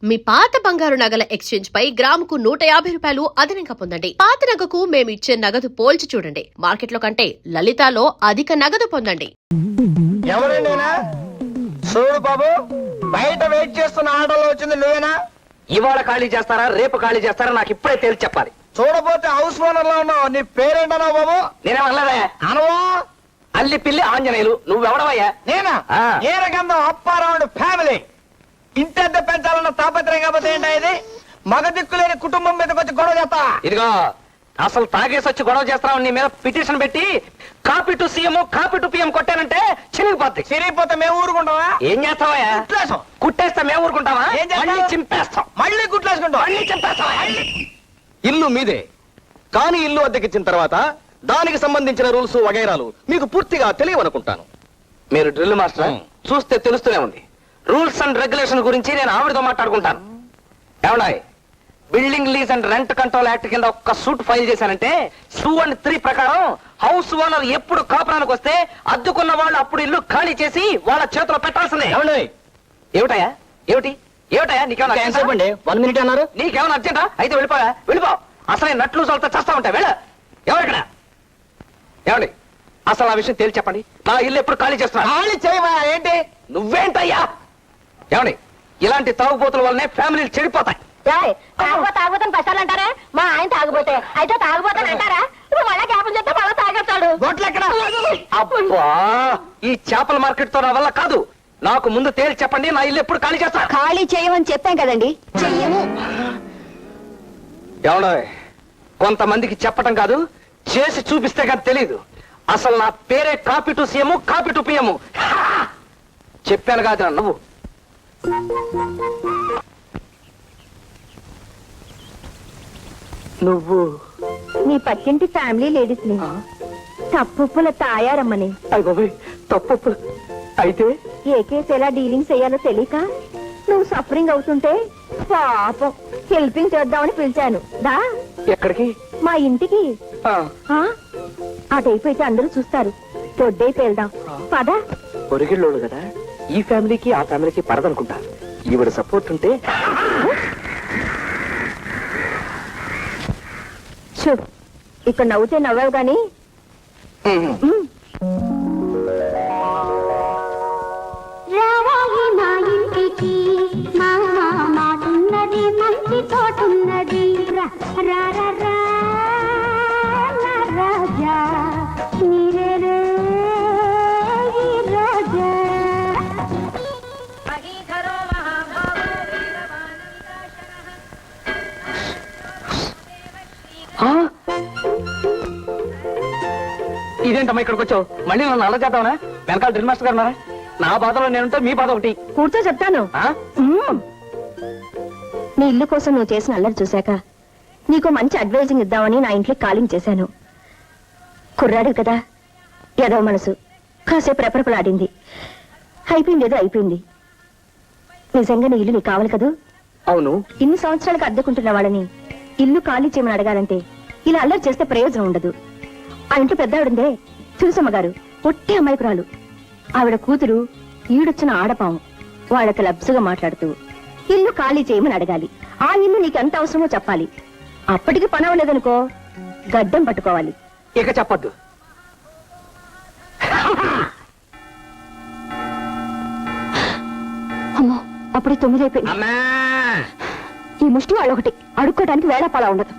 మీ పాత బంగారు నగల ఎక్స్చేంజ్ పై గ్రాముకు 150 రూపాయలు అదనంగా పొందండి. పాత నగకు మేమిచ్చే నగదు పోల్చి చూడండి. మార్కెట్లో కంటే లలితాలో అధిక నగదు పొందండి. ఎవరండినా? చూడు బాబు, బయట వెయిట్ చేస్తున్న ఆటోలో వచ్చింది నువ్వేనా? ఇవాళ ఖాళీ చేస్తారా, రేపు ఖాళీ చేస్తారా, నాకు ఇప్పుడే తేల్చి చెప్పాలి. చూడపోతే హౌస్ ఓనర్ లో ఉన్నావు. నీ పేరేంటన్నావు బాబు? నేనేమనలేదా? అనవా? అల్లి పిల్లి ఆంజనేయులు. నువ్వెవడవయ్యా? నేనా? ఏరగంధం అప్పారావుడు ఫ్యామిలీ. ఇంటెద్ద పెంచాలన్న తాపత్రయం కాకపోతే ఏంటా ఇది? మగ దిక్కులేని కుటుంబం మీదకి వచ్చి గొడవ చేస్తా. ఇదిగో, అసలు తాగేసి వచ్చి గొడవ చేస్తావు. నీ మీద పిటిషన్ పెట్టి copy to CM copy to PM కొట్టానంటే చిరిగిపోద్ది. చిరిగిపోతే మేము ఊరుకుంటావా? ఏం చేస్తావా? కుట్టేస్తే మేము ఊరుకుంటావా? మళ్ళీ చింపేస్తాం. మళ్ళీ గుట్లేసుకుంటాం. మళ్ళీ చింపేస్తావా? ఇల్లు మీదే, కానీ ఇల్లు అద్దెకిచ్చిన తర్వాత దానికి సంబంధించిన రూల్స్ వగైరాలు మీకు పూర్తిగా తెలియవనుకుంటాను. మీరు డ్రిల్ మాస్టర్, చూస్తే తెలుస్తూనే ఉంది. రూల్స్ అండ్ రెగ్యులేషన్ గురించి నేను ఆవిడతో మాట్లాడుకుంటాను. ఏమన్నాయి? Building lease and rent control act కింద ఒక్క సూట్ ఫైల్ చేశానంటే 2 and 3 ప్రకారం హౌస్ ఓనర్ ఎప్పుడు కాపురానికి వస్తే అద్దుకున్న వాళ్ళు అప్పుడు ఇల్లు ఖాళీ చేసి వాళ్ళ చేతిలో పెట్టాల్సిందే. ఏమిటయా? ఏమిటయా నీకేమన్నా? 1 minute అన్నారు. నీకేమన్నా అర్జెంటా? అయితే వెళ్ళిపో. అసలే నట్లు సొలత చేస్తా ఉంటాయి. ఎవరిక్కడ? ఏమండి, అసలు ఆ విషయం తేల్చి చెప్పండి. నా ఇల్లు ఎప్పుడు ఖాళీ చేస్తున్నా? ఖాళీ చేయవా? ఏంటి నువ్వేంటయ్యా? ఏమండి, ఇలాంటి తాగుబోతుల వల్లనే ఫ్యామిలీలు చెడిపోతాయి. తాగుబోతని పట్టాలంటారా? మా ఆయన తాగుబోతే అయితే తాగుబోతాను అంటారా? మళ్ళా జ్ఞాపం చెప్తే మళ్ళా తాగేస్తాడు. అబ్బా, ఈ చేపల మార్కెట్ తో నా వల్ల కాదు. నాకు ముందు తేల్చి చెప్పండి, నా ఇల్లు ఎప్పుడు ఖాళీ చేస్తా? ఖాళీ చేయమని చెప్పాం కదండి, చెయ్యము. ఏమండ, కొంతమందికి చెప్పటం కాదు, చేసి చూపిస్తే కదా తెలీదు. అసలు నా పేరే copy to CM copy to PM. చెప్పాను కాదు నువ్వు. నీ పక్కింటి ఫ్యామిలీ లేడీస్ ని తప్పుల తాయారమ్మని. తప్పు అయితే ఏ కేసు ఎలా డీలింగ్ చేయాలో తెలియక నువ్వు సఫరింగ్ అవుతుంటే పాపం హెల్పింగ్ చేద్దామని పిలిచాను. దా. ఎక్కడికి? మా ఇంటికి. అటైపోయితే అందరూ చూస్తారు. దొడ్డైపు వెళ్దాం పదా. పొరిగిళ్ళోడు కదా, ఈ ఫ్యామిలీకి ఆ ఫ్యామిలీకి పడదనుకుంటా. ఈవిడ సపోర్ట్ ఉంటే. ఇక్కడ నవ్వుతే నవ్వావు గాని రావాలి నా ఇంటికి, మా మాటున్నది, మంచి తోటున్నది. రాజా నీరే రాజా. ఇదేంటమ్మా ఇక్కడికి వచ్చావు? మళ్ళీ నన్ను అలా చేద్దామనా? వెనకాల డ్రిల్ మాస్టర్ గారు ఉన్నారా? నా బాధలో నేనుంటే మీ బాధ ఒకటి. కూర్చో చెప్తాను. నీ ఇల్లు కోసం నువ్వు చేసిన అల్లరి చూశాక నీకు మంచి అడ్వైజింగ్ ఇద్దామని నా ఇంట్లో కాలింగ్ చేశాను. కుర్రాడు కదా, ఏదో మనసు కాసేపు రెపరెపలాడింది. అయిపోయింది, ఏదో అయిపోయింది. నిజంగా నీ ఇల్లు నీకు కావాలి కదూ? అవును. ఇన్ని సంవత్సరాలకు అద్దెకుంటున్న వాళ్ళని ఇల్లు ఖాళీ చేయమని అడగాలంటే ఇలా అల్లరి చేస్తే ప్రయోజనం ఉండదు. ఆ ఇంట్లో పెద్ద ఆవిడందే తులసమ్మ గారు, ఒట్టి అమాయకురాలు. ఆవిడ కూతురు ఈడొచ్చిన ఆడపాము. వాళ్ళకి లబ్సుగా మాట్లాడుతూ ఇల్లు ఖాళీ చేయమని అడగాలి. ఆ ఇల్లు నీకు ఎంత అవసరమో చెప్పాలి. అప్పటికి పని అవ్వలేదనుకో గడ్డం పట్టుకోవాలి. ఇక చెప్పద్దు. అమ్మో, అప్పుడే 9 అయిపోయింది. ఈ ముష్టి వాళ్ళు ఒకటి అడుక్కోవడానికి వేళపాలా ఉండదు.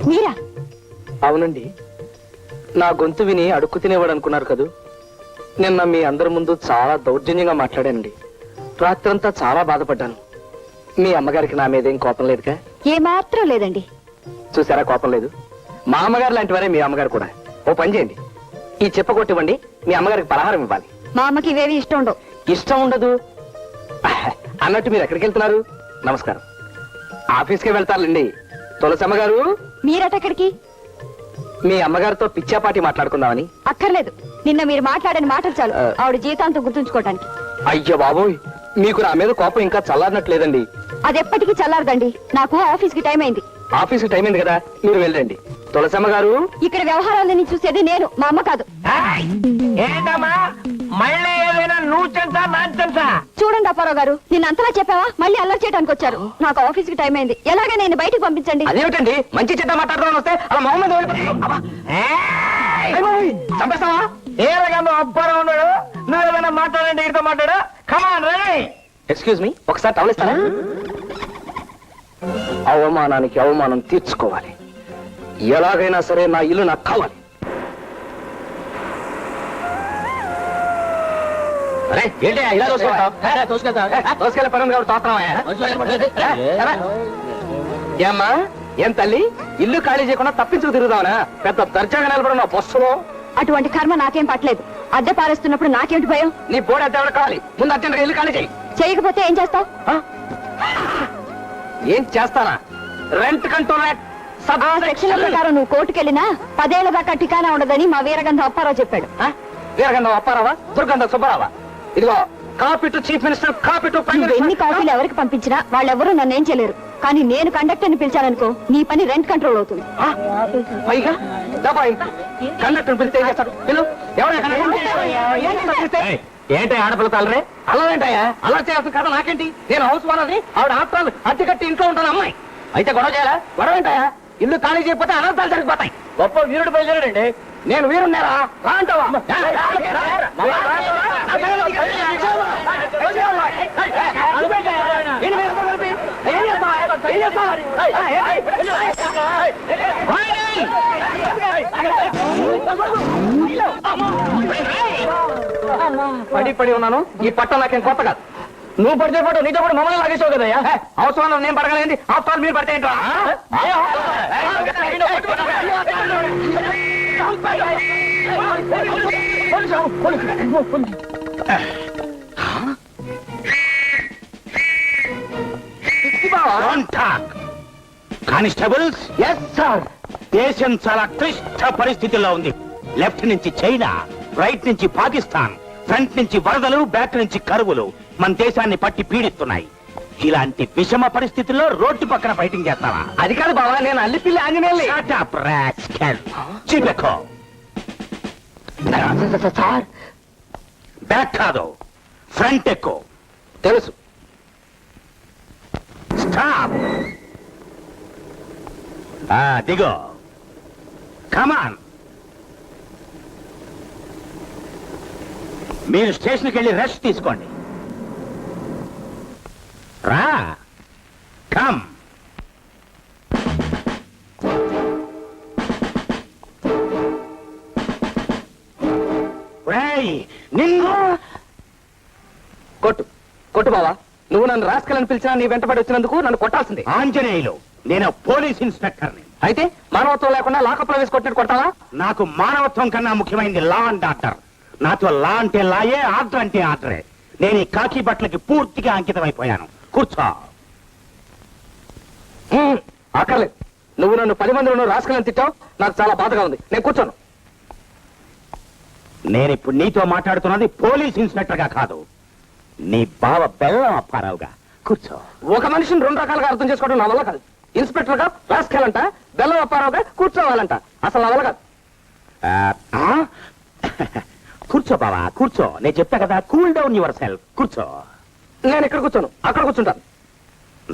మీరా? అవునండి, నా గొంతు విని అడుక్కు తినేవాడు అనుకున్నారు కదూ. నిన్న మీ అందరి ముందు చాలా దౌర్జన్యంగా మాట్లాడానండి. రాత్రంతా చాలా బాధపడ్డాను. మీ అమ్మగారికి నా మీదేం కోపం లేదుగా? ఏమాత్రం లేదండి. చూసారా, కోపం లేదు. మా అమ్మగారు లాంటి వారే మీ అమ్మగారు కూడా. ఓ పని చేయండి, ఈ చెప్పకొట్టివ్వండి, మీ అమ్మగారికి పలహారం ఇవ్వాలి. మా అమ్మకి ఇవేవి ఇష్టం ఉండవు. ఇష్టం ఉండదు అన్నట్టు మీరు ఎక్కడికి వెళ్తున్నారు? నమస్కారం. ఆఫీస్కే వెళ్తారులేండి. తులసమ్మ గారు, మీరటెక్కడికి? మీ అమ్మగారితో పిచ్చాపాటి మాట్లాడుకుందామని. అక్కర్లేదు, నిన్న మీరు మాట్లాడని మాటలు చాలు ఆవిడ జీవితాంతం గుర్తుంచుకోవటానికి. అయ్యో బాబోయ్, మీకు నా మీద కోపం ఇంకా చల్లారినట్లేదండి. అది ఎప్పటికీ చల్లారదండి. నాకు ఆఫీస్ కి టైం అయింది. ఆఫీస్కి టైం అయింది కదా, మీరు వెళ్ళండి. తులసమ్మ గారు, ఇక్కడ వ్యవహారాలని చూసేది నేను, మా అమ్మ కాదు. ఏయ్! ఏంటమ్మా మళ్ళీ ఏదైనా నువ్వు తెలుసా నాకు తెలుసా? చూడండి అప్పారావు గారు, నిన్న అంతలా చెప్పావా? మళ్ళీ అల్లరి చేయడానికి వచ్చారు. నాకు ఆఫీస్ కి టైం అయింది. ఎలాగే నేను బయటికి పంపించండి. అదేమిటండి మంచి చెడ్డ మాట్లాడదామని వస్తే అలా మొహమ్మద్ ఏయ్! చంపేస్తావా? ఏ రకంగా అప్పారా ఉన్నాడు? నువ్వు ఏదైనా మాట్లాడండి ఇడితో మాట్లాడు. కమాన్ రే. ఎక్స్క్యూజ్ మీ, ఒకసారి టవలిస్తారా? అవమానానికి అవమానం తీర్చుకోవాలి. ఎలాగైనా సరే నా ఇల్లు నాకు కావాలి. అరే ఏంటి ఇలా తోసుకెళ్ళే పని కాబట్టి తోస్తున్నావా? ఏమ్మా, ఏం తల్లి, ఇల్లు ఖాళీ చేయకుండా తప్పించుకు తిరుగుదావనా? పెద్ద దర్జాగా నిలబడిన బస్సులో. అటువంటి కర్మ నాకేం పట్టలేదు. అద్దె పారేస్తున్నప్పుడు నాకేమిటి భయం? నీ బోర్డు అద్దె ఎవరు కావాలి? ముందు అర్జెంట్గా ఇల్లు ఖాళీ చేయి. చేయకపోతే ఏం చేస్తావు? ఏం చేస్తానా? రెంట్ కంట్రోల్ యాక్ట్ ఆ సెక్షన్ల ప్రకారం నువ్వు కోర్టుకెళ్ళినా 10 ఏళ్ల దాకా ఠికానా ఉండదని మా వీరగంధం అప్పారావు చెప్పాడు. వీరగంధం అప్పారావా, దుర్గంధం సుబ్బారావా? ఇదిగో, copy to chief minister, copy to prime నువ్వు ఎన్ని మినిస్టర్. కాపీలు ఎవరికి పంపించినా వాళ్ళెవరూ నన్నేం చేయలేరు. కానీ నేను కండక్టర్ని పిలిచాననుకో, నీ పని రెంట్ కంట్రోల్ అవుతుంది. ఆ? పైగా దబాయింపు. కండక్టర్ పిలిస్తే ఏం చేస్తాడు? పిలు. ఎవరైనా కండక్టర్? ఏంటి ఆడపిల్ల తల్లరే? అలా ఏంటయ్యా? అలా చేయాల్సిన కదా నాకేంటి? నేను హౌస్ ఓనర్ని, ఆవిడ ఆత్రాలు అద్దె కట్టి ఇంట్లో ఉంటాను అమ్మాయి. అయితే గొడవ చేయాలా? గొడవ ఏంటయ్యా? ఇల్లు ఖాళీ చేయకపోతే అనర్థాలు జరిగిపోతాయి. గొప్ప వీరుడు బయలుదేరాడండి. నేను వీరున్నారా? రా అంటావా? పడి ఉన్నాను. ఈ పట్టం నాకేం కొత్త కాదు. నువ్వు పడితే పట్టు, నీతో కూడా మమ్మల్ని లాగేసావు కదయ్యా. అవసరం నేను పడగలేండి, అవసరాలు మీరు పడితే ఏంటో? Constables, yes sir. దేశం చాలా క్లిష్ట పరిస్థితుల్లో ఉంది. లెఫ్ట్ నుంచి చైనా, రైట్ నుంచి పాకిస్తాన్, ఫ్రంట్ నుంచి వరదలు, బ్యాక్ నుంచి కరువులు మన దేశాన్ని పట్టి పీడిస్తున్నాయి. ఇలాంటి విషమ పరిస్థితుల్లో రోడ్డు పక్కన ఫైటింగ్ చేస్తావా? అది కాదు బావా, నేను అల్లిపిల్లి ఆంజనేయుల్ని. Shut up, rascal. చిపెక్కో. సార్ బ్యాక్ కాదు, ఫ్రంట్ ఎక్కువ. తెలుసు. స్టాప్. దిగో. కమాన్. మీరు స్టేషన్కి వెళ్ళి రెస్ట్ తీసుకోండి. రా. కమ్. నిన్ను కొట్టు కొట్టు బావా. నువ్వు నన్ను రాసుకెళ్ళని పిలిచినా నీ వెంటబడి వచ్చినందుకు నన్ను కొట్టాల్సింది. ఆంజనేయులు, నేను పోలీస్ ఇన్స్పెక్టర్ని. అయితే మానవత్వం లేకుండా లాకప్లో వేసి కొట్టినట్టు కొట్టావా? నాకు మానవత్వం కన్నా ముఖ్యమైనది లా అండ్ ఆర్డర్. నాతో లా అంటే లాయే, ఆర్డర్ అంటే ఆర్డరే. నేను ఈ కాకి బట్టలకి పూర్తిగా అంకితం అయిపోయాను. కూర్చో. అక్కర్లేదు. నువ్వు నన్ను 10 మందిలో రాసుకెళ్ళని తిట్టావు, నాకు చాలా బాధగా ఉంది. నేను కూర్చోను. నేనిప్పుడు నీతో మాట్లాడుతున్నది పోలీస్ ఇన్స్పెక్టర్ గా కాదు, నీ బావ బెల్లం అప్పారావుగా. కూర్చో. ఒక మనిషిని 2 రకాలుగా అర్థం చేసుకోవడం నా వల్ల కాదు. ఇన్స్పెక్టర్ గా రాసుకెళ్ళంట, బెల్లం అప్పారావుగా కూర్చోవాలంట. అసలు నా వల్ల కాదు. కూర్చో బావా, కూర్చో. నేను చెప్తా కదా, కూల్ డౌన్ యువర్ సెల్ఫ్. కూర్చో. నేను ఇక్కడ కూర్చోను, అక్కడ కూర్చుంటాను.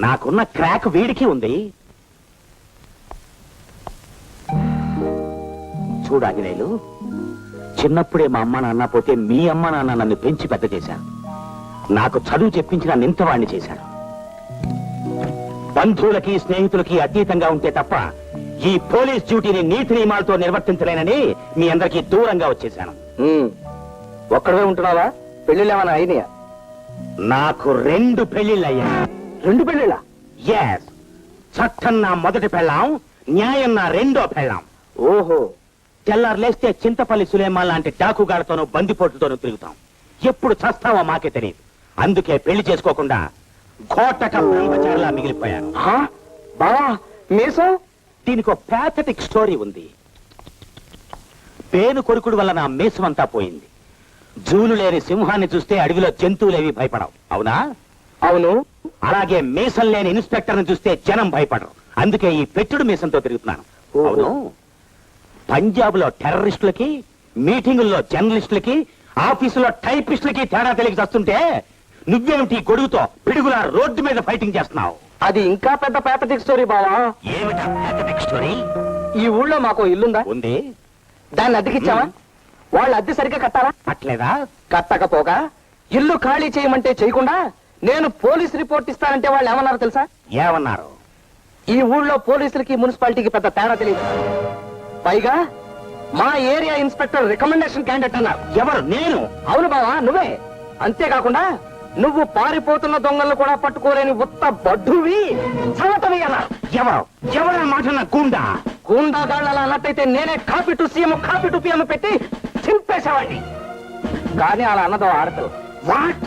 నాకున్న క్రాక్ వీడికి ఉంది. చూడు ఆంజనేయులు, చిన్నప్పుడే మా అమ్మ నాన్న పోతే మీ అమ్మ నాన్న నన్ను పెంచి పెద్ద చేశారు. నాకు చదువు చెప్పించిన నింతవాణ్ణి చేశారు. బంధువులకి స్నేహితులకి అతీతంగా ఉంటే తప్ప ఈ పోలీస్ డ్యూటీని నీతి నియమాలతో నిర్వర్తించలేనని మీ అందరికీ దూరంగా వచ్చేశాను. ఒక్కడే ఉంటున్నావా? పెళ్లిళ్ళు ఏమైనా అయినాయా? నాకు 2 పెళ్లిళ్ళు అయ్యాయి. 2 పెళ్లిళ్ళా? ఎస్. చట్టం నా మొదటి పెళ్ళాం, న్యాయం నా రెండో పెళ్ళాం. ఓహో. తెల్లారు లేస్తే చింతపల్లి సులేమాన్ లాంటి డాకుగాళ్లతోనూ బందిపోట్లతోనూ తిరుగుతాం. ఎప్పుడు చస్తావో మాకే తెలియదు. అందుకే పెళ్లి చేసుకోకుండా కోటక బ్రహ్మచారిలా మిగిలిపోయాను. బావా మీసం? దీనికి ఒక ప్యాథటిక్ స్టోరీ ఉంది. పేను కొరుకుడు వల్ల నా మీసమంతా పోయింది. జూలు లేని సింహాన్ని చూస్తే అడవిలో జంతువులేవి భయపడవు, అవునా? అవును. అలాగే మీసం లేని ఇన్స్పెక్టర్ని చూస్తే జనం భయపడరు. అందుకే ఈ పెట్టుడు మీసంతో తిరుగుతున్నాను. అవును. పంజాబ్ లో టెర్రరిస్టులకి, మీటింగుల్లో జర్నలిస్టులకి, ఆఫీసులో టైపిస్టులకి తేడా తెలియక వస్తుంటే నువ్వేమిటి గొడుగుతో పిడుగులా రోడ్డు మీద ఫైటింగ్ చేస్తున్నావు? అది ఇంకా పెద్ద ప్యాథటిక్ స్టోరీ బావా. ఏమిటా pathetic story? ఈ ఊళ్ళో మాకు ఇల్లుందా? ఉంది. దాన్ని అద్దెకిచ్చావా? వాళ్ళు అద్దె సరిగ్గా కట్టాలా? అట్లేదా? కట్టకపోగా ఇల్లు ఖాళీ చేయమంటే చేయకుండా నేను పోలీస్ రిపోర్ట్ ఇస్తానంటే వాళ్ళు ఏమన్నారో తెలుసా? ఏమన్నారు? ఈ ఊళ్ళో పోలీసులకి మున్సిపాలిటీకి పెద్ద తేడా తెలియదు. పైగా మా ఏరియా ఇన్స్పెక్టర్ రికమెండేషన్ క్యాండిడేట్ అన్నారు. ఎవరు? నేను? అవును బావా, నువ్వే. అంతేకాకుండా నువ్వు పారిపోతున్న దొంగలను కూడా పట్టుకోలేని ఉత్త బడ్డువి చవటవి అన్నారు. ఎవరు? ఎవరు మాట గుండా? గూండాగాళ్ళు అలా అన్నట్టయితే నేనే copy to CM copy to PM పెట్టి చింపేసేవాడిని. కానీ అలా అన్నదో ఆడదు. వాట్?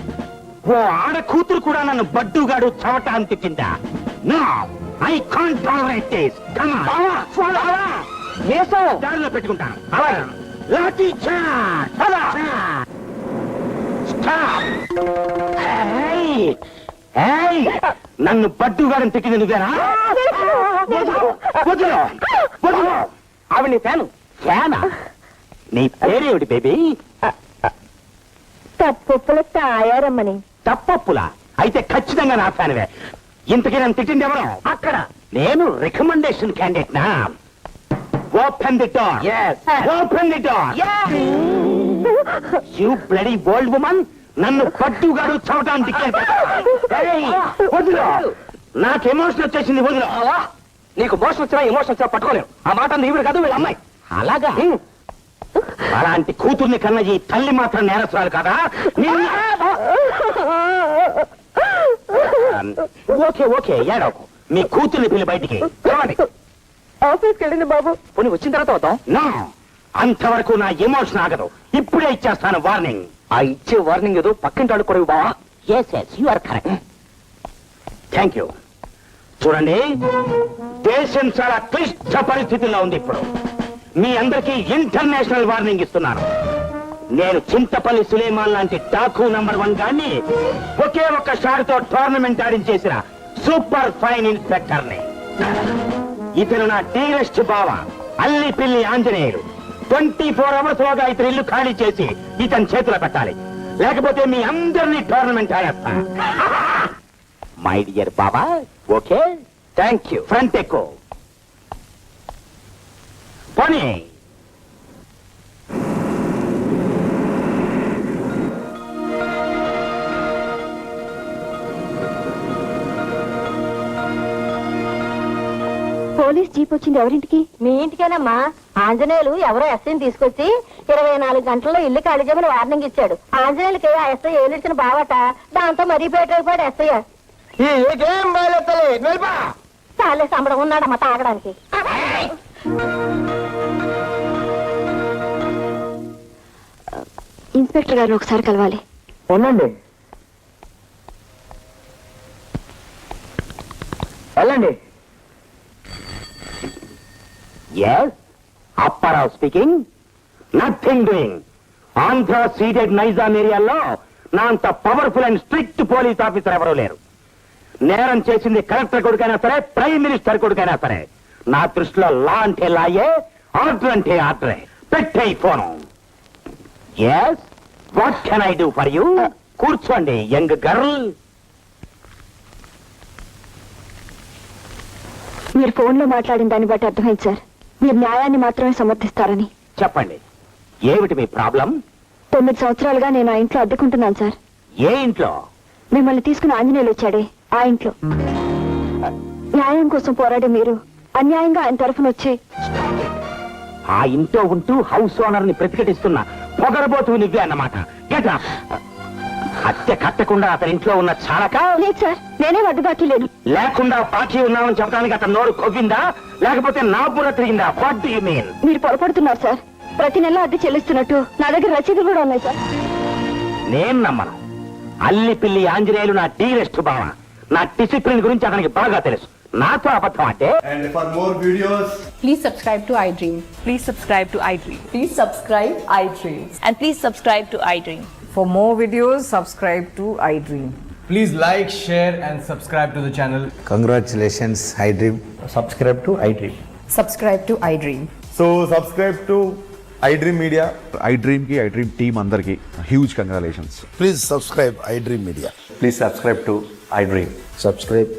ఓ ఆడ కూతురు కూడా నన్ను బడ్డుగాడు చవట అని తిట్టిందా? No, I can't tolerate this. Come on, దారిలో పెట్టుకుంటాను. లాఠీ చార్జ్! స్టాప్! నన్ను బడ్డుగాడని తిట్టింది నువ్వేనా? వదిలో, వదిలో. ఆవిడ నీ ఫ్యాను. ఫ్యానా? నీ పేరేమిటి బేబీ? తప్పుల తాయారమ్మని. తప్పప్పులా? అయితే ఖచ్చితంగా నా ఫ్యాన్వే. ఇంతకీ నన్ను తిట్టింది ఎవరు? అక్కడ నేను రికమెండేషన్ క్యాండిడేట్ నా. Open the door. Yes. Open the door. You bloody old woman, నన్ను పట్టుగాడు చవటాన్ని వదిలో. నాకు ఎమోషన్ వచ్చేసింది, వదిలో. బావా, నీకు మోషన్ వచ్చినా ఎమోషన్ వచ్చినా పట్టుకోలేవు. ఆ మాట నీవిడు కాదు, వీళ్ళ అమ్మాయి. అలాగా? అలాంటి కూతుర్ని కన్న ఈ తల్లి మాత్రం నేరస్తురాలు కదా? ఓకే ఓకే, ఏడవకు. మీ కూతుర్ని పిల్లి బయటికి చూడండి. ఆఫీస్కి వెళ్ళింది బాబు. పోనీ వచ్చిన తర్వాత అవుతాం. నో, అంతవరకు నా ఎమోషన్ ఆగదు. ఇప్పుడే ఇచ్చేస్తాను వార్నింగ్. ఆ ఇచ్చే వార్నింగ్ ఏదో పక్కింటి వాళ్ళు కూడా బావా. You are correct. Thank you. చూడండి, దేశం చాలా క్లిష్ట పరిస్థితుల్లో ఉంది ఇప్పుడు. మీ అందరికీ ఇంటర్నేషనల్ వార్నింగ్ ఇస్తున్నాను. నేను చింతపల్లి సులేమాన్ లాంటి టాకు నంబర్ 1 గాన్ని ఒకే ఒక్క షాట్ తో టోర్నమెంట్ ఆడించేసిన సూపర్ ఫైన్ ఇన్స్పెక్టర్ ని. ఇతను నా డీరెస్ట్ బావ అల్లిపిల్లి ఆంజనేయులు. 24 hours లోగా ఇతని ఇల్లు ఖాళీ చేసి ఇతని చేతిలో పెట్టాలి, లేకపోతే మీ అందరినీ టోర్నమెంట్ ఆడేస్తా. మై డియర్ బాబా, ఓకే? Thank you. ఫ్రంట్ ఎక్కువ పోనీ. పోలీస్ జీప్ వచ్చింది ఎవరింటికి? మీ ఇంటికేనమ్మా. ఆంజనేయులు ఎవరో ఎస్ఐని తీసుకొచ్చి 24 గంటల్లో ఇల్లు ఖాళీ చేయమని వార్నింగ్ ఇచ్చాడు. ఆంజనేయులకి ఆ ఎస్ఐ ఏలిచ్చిన బావట. దాంతో మరీ పేటైపోయాడు ఎస్ఐ. ఏం బయలుతలే వెళ్ళిపా. చాలే సంబడం ఉన్నాడమ్మా తాగడానికి. ఇన్స్పెక్టర్ గారు ఒకసారి కలవాలి. ఉండండి, వెళ్ళండి. Yes, Apparao speaking. Nothing doing. Andhra ceded Nizam ఏరియాలో నా అంత powerful and strict police officer ఎవరూ లేరు. నేరం చేసింది కలెక్టర్ కొడుకైనా సరే, ప్రైమ్ మినిస్టర్ కొడుకైనా సరే, నా దృష్టిలో లా అంటే లాయే, ఆర్డర్ అంటే ఆర్డరే. పెట్టే phone. Yes, what can I do for you? కూర్చోండి యంగ్ గర్ల్. మీరు ఫోన్ లో మాట్లాడిన దాన్ని బట్టి అర్థమైంది సార్, మీరు న్యాయాన్ని మాత్రమే సమర్థిస్తారని. చెప్పండి, ఏమిటి మీ ప్రాబ్లం? 9 సంవత్సరాలుగా నేను ఆ ఇంట్లో అద్దెకుంటున్నాను సార్. ఏ ఇంట్లో? మిమ్మల్ని తీసుకుని ఆంజనేయులు వచ్చాడే ఆ ఇంట్లో. న్యాయం కోసం పోరాడే మీరు అన్యాయంగా ఆయన తరఫున వచ్చి ఆ ఇంట్లో ఉంటూ హౌస్ ఓనర్ ని ప్రతిఘటిస్తున్న పొగరబోతు నువ్వే అన్నమాట. Get up. అద్దె కట్టకుండా అతని ఇంట్లో ఉన్న చాలక? లేదు సార్, నేనే వడ్డు బాకీ లేదు. లేకుండా బాకీ ఉన్నామని చెప్పడానికి అతను నోరు కొవ్విందా, లేకపోతే నా బుర్ర తిరిగిందా? What do you mean? మీరు పొరపడుతున్నారు సార్. ప్రతి నెల అద్దె చెల్లిస్తున్నట్టు నా దగ్గర రసీదులు కూడా ఉన్నాయి సార్. నేను నమ్మను. అల్లిపిల్లి ఆంజనేయులు నా డీరెస్ట్ బావ. నా డిసిప్లిన్ గురించి అతనికి బాగా తెలుసు. నాతో అబద్ధం అంటే. And for more videos, Please subscribe to iDream. Please subscribe to iDream. Please subscribe iDream. And please subscribe to iDream. For more videos, subscribe to iDream. please like, share and subscribe to the channel. Congratulations, iDream. Subscribe to iDream. Subscribe to iDream. So subscribe to iDream Media. I dream team అందరికి huge congratulations. Please subscribe iDream Media. Please subscribe to I dream. Subscribe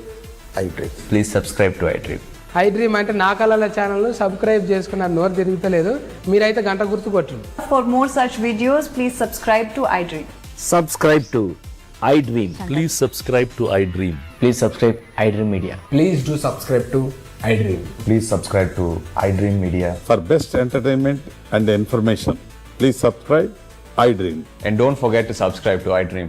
iDream. Please subscribe to I dream. I dream అంటే నా కళల channel subscribe చేసుకున్నారు, నోరు తిరుగుతలేదు. మీరైతే గంట గుర్తు కొట్టండి. For more such videos, please subscribe to iDream. Subscribe to I dream. Please subscribe to iDream. Please subscribe I dream media. Please do subscribe to I dream. Please subscribe to I dream media. For best entertainment and information, please subscribe iDream. And don't forget to subscribe to iDream.